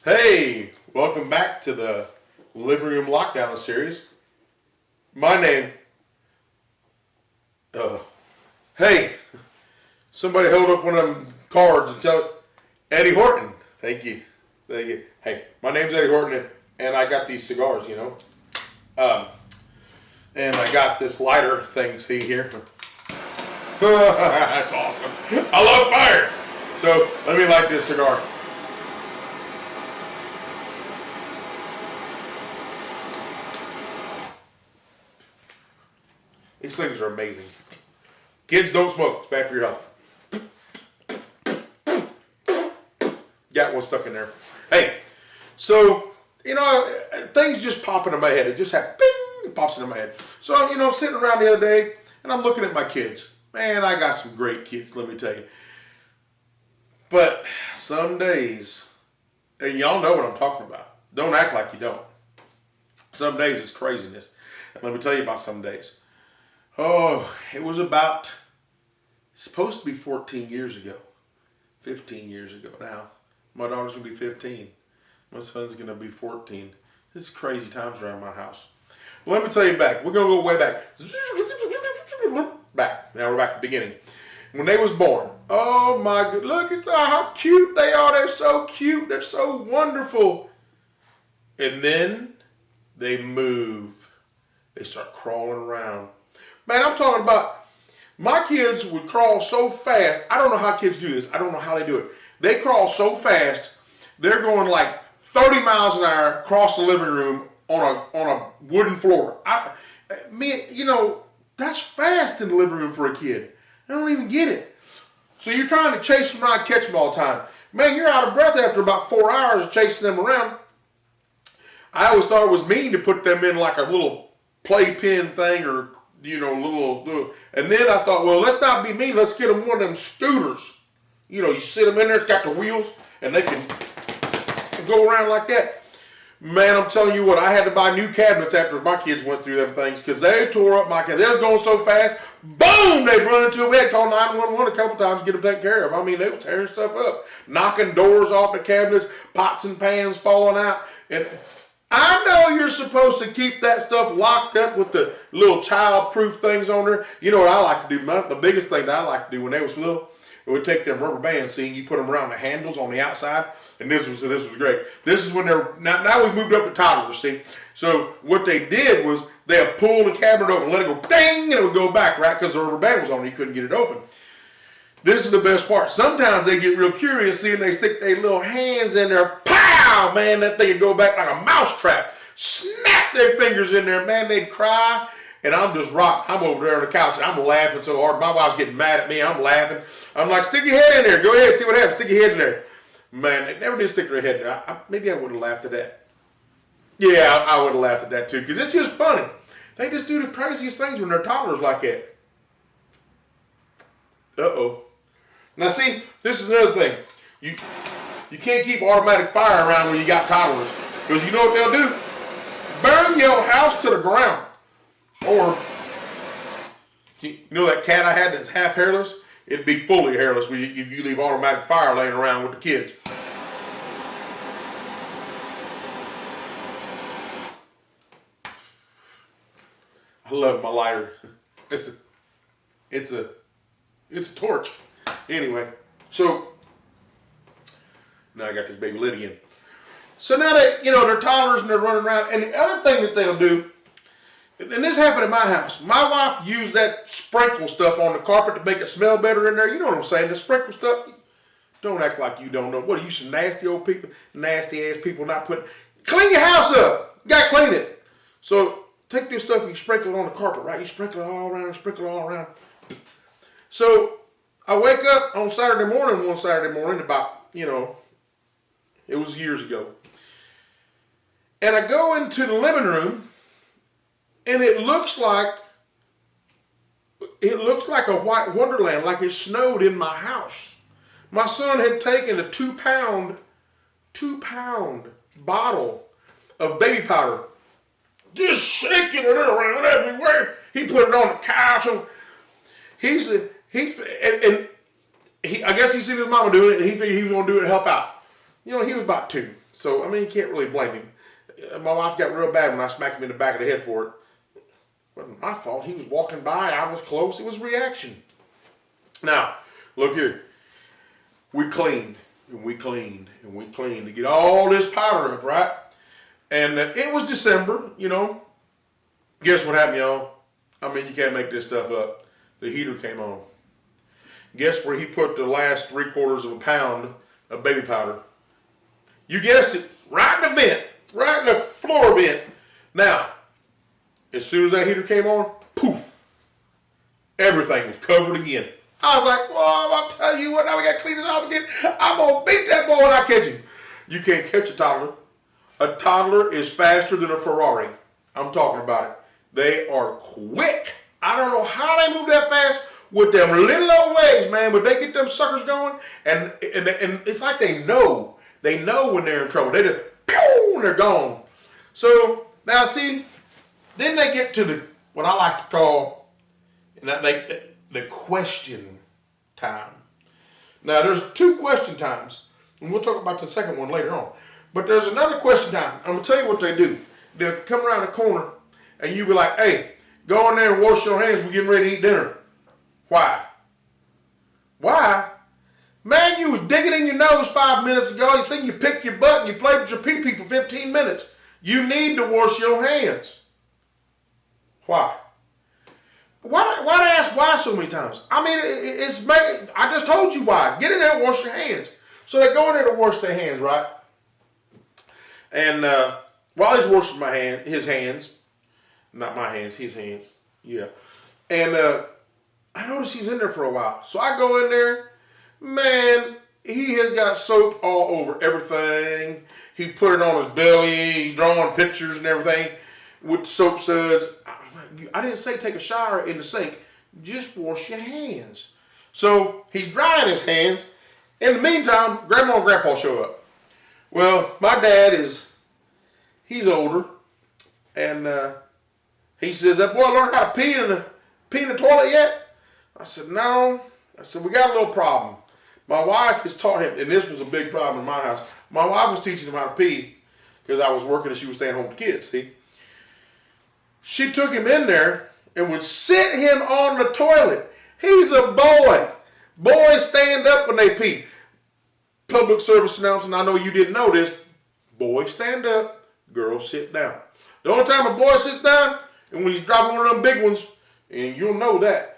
Hey, welcome back to the Living Room Lockdown series. My name, hey, somebody hold up one of them cards and tell Eddie Horton. Thank you. Hey, my name's Eddie Horton, and I got these cigars, and I got this lighter thing, see here. That's awesome. I love fire. So let me light this cigar. These things are amazing. Kids, don't smoke. It's bad for your health. Got one stuck in there. Hey, so, things just pop into my head. It just happened. Bing! It pops into my head. So, I'm sitting around the other day, and I'm looking at my kids. Man, I got some great kids, let me tell you. But some days, and y'all know what I'm talking about. Don't act like you don't. Some days it's craziness. And let me tell you about some days. Oh, it was supposed to be 14 years ago. 15 years ago now. My daughter's going to be 15. My son's going to be 14. It's crazy times around my house. Well, let me tell you back. We're going to go way back. Back. Now we're back at the beginning. When they was born. Oh my God. Look at how cute they are. They're so cute. They're so wonderful. And then they move. They start crawling around. Man, I'm talking about, my kids would crawl so fast. I don't know how kids do this. I don't know how they do it. They crawl so fast, they're going like 30 miles an hour across the living room on a wooden floor. That's fast in the living room for a kid. I don't even get it. So you're trying to chase them around, catch them all the time. Man, you're out of breath after about 4 hours of chasing them around. I always thought it was mean to put them in like a little playpen thing or little, and then I thought, well, let's not be mean. Let's get them one of them scooters. You sit them in there. It's got the wheels, and they can go around like that. Man, I'm telling you what, I had to buy new cabinets after my kids went through them things because they tore up my cabinet. They was going so fast, boom, they'd run into them. We had to call 911 a couple times to get them taken care of. I mean, they were tearing stuff up, knocking doors off the cabinets, pots and pans falling out, and I know you're supposed to keep that stuff locked up with the little child-proof things on there. You know what I like to do? The biggest thing that I like to do when they was little, we would take them rubber bands, see, you put them around the handles on the outside, and this was great. This is when now we've moved up to toddlers, see? So what they did was they'd pull the cabinet open, let it go ding, and it would go back, right? Because the rubber band was on, you couldn't get it open. This is the best part. Sometimes they get real curious, see, and they stick their little hands in there. Pow! Man, that thing would go back like a mouse trap. Snap their fingers in there. Man, they'd cry, and I'm just rocking. I'm over there on the couch, and I'm laughing so hard. My wife's getting mad at me. I'm laughing. I'm like, stick your head in there. Go ahead, see what happens. Stick your head in there. Man, they never did stick their head in there. Maybe I would have laughed at that. Yeah, I would have laughed at that, too, because it's just funny. They just do the craziest things when they're toddlers like that. Uh-oh. Now see, this is another thing. You can't keep automatic fire around when you got toddlers. Because you know what they'll do? Burn your house to the ground. Or, you know that cat I had that's half hairless? It'd be fully hairless if you leave automatic fire laying around with the kids. I love my lighter. It's a torch. Anyway, so now I got this baby lit again. So now they're toddlers and they're running around. And the other thing that they'll do, and this happened at my house. My wife used that sprinkle stuff on the carpet to make it smell better in there. You know what I'm saying? The sprinkle stuff. Don't act like you don't know. What are you, some nasty old people? Nasty ass people not putting. Clean your house up. You got to clean it. So take this stuff and you sprinkle it on the carpet, right? You sprinkle it all around. So I wake up on one Saturday morning about, it was years ago. And I go into the living room and it looks like a white wonderland, like it snowed in my house. My son had taken a 2-pound bottle of baby powder, just shaking it around everywhere. He put it on the couch. And I guess he seen his mama doing it, and he figured he was going to do it to help out. He was about 2. So, I mean, you can't really blame him. My wife got real bad when I smacked him in the back of the head for it. It wasn't my fault. He was walking by. I was close. It was reaction. Now, look here. We cleaned, and we cleaned, and we cleaned to get all this powder up, right? And it was December, you know. Guess what happened, y'all? I mean, you can't make this stuff up. The heater came on. Guess where he put the last 3/4 of a pound of baby powder? You guessed it, right in the vent, right in the floor vent. Now, as soon as that heater came on, poof, everything was covered again. I was like, well, I'll tell you what, now we got to clean this off again. I'm going to beat that boy when I catch him. You can't catch a toddler. A toddler is faster than a Ferrari. I'm talking about it. They are quick. I don't know how they move that fast with them little old legs, man, but they get them suckers going, and it's like they know. They know when they're in trouble. They just, pew, and they're gone. So, now see, then they get to what I like to call, the question time. Now, there's 2 question times, and we'll talk about the second one later on. But there's another question time. I'm going to tell you what they do. They'll come around the corner, and you be like, hey, go in there and wash your hands. We're getting ready to eat dinner. Why? Why? Man, you was digging in your nose 5 minutes ago. You seen you picked your butt and you played with your pee-pee for 15 minutes. You need to wash your hands. Why? Why ask why so many times? I mean, I just told you why. Get in there and wash your hands. So they go in there to wash their hands, right? And while he's washing his hands, not my hands, his hands, yeah. And I noticed he's in there for a while. So I go in there, man, he has got soap all over everything. He put it on his belly, he's drawing pictures and everything with soap suds. I didn't say take a shower in the sink, just wash your hands. So he's drying his hands. In the meantime, Grandma and Grandpa show up. Well, my dad he's older, and he says, that boy learned how to pee in the toilet yet? I said, no. I said, we got a little problem. My wife has taught him, and this was a big problem in my house. My wife was teaching him how to pee because I was working and she was staying home with the kids, see? She took him in there and would sit him on the toilet. He's a boy. Boys stand up when they pee. Public service announcement, I know you didn't know this. Boys stand up, girls sit down. The only time a boy sits down and when he's dropping one of them big ones, and you'll know that,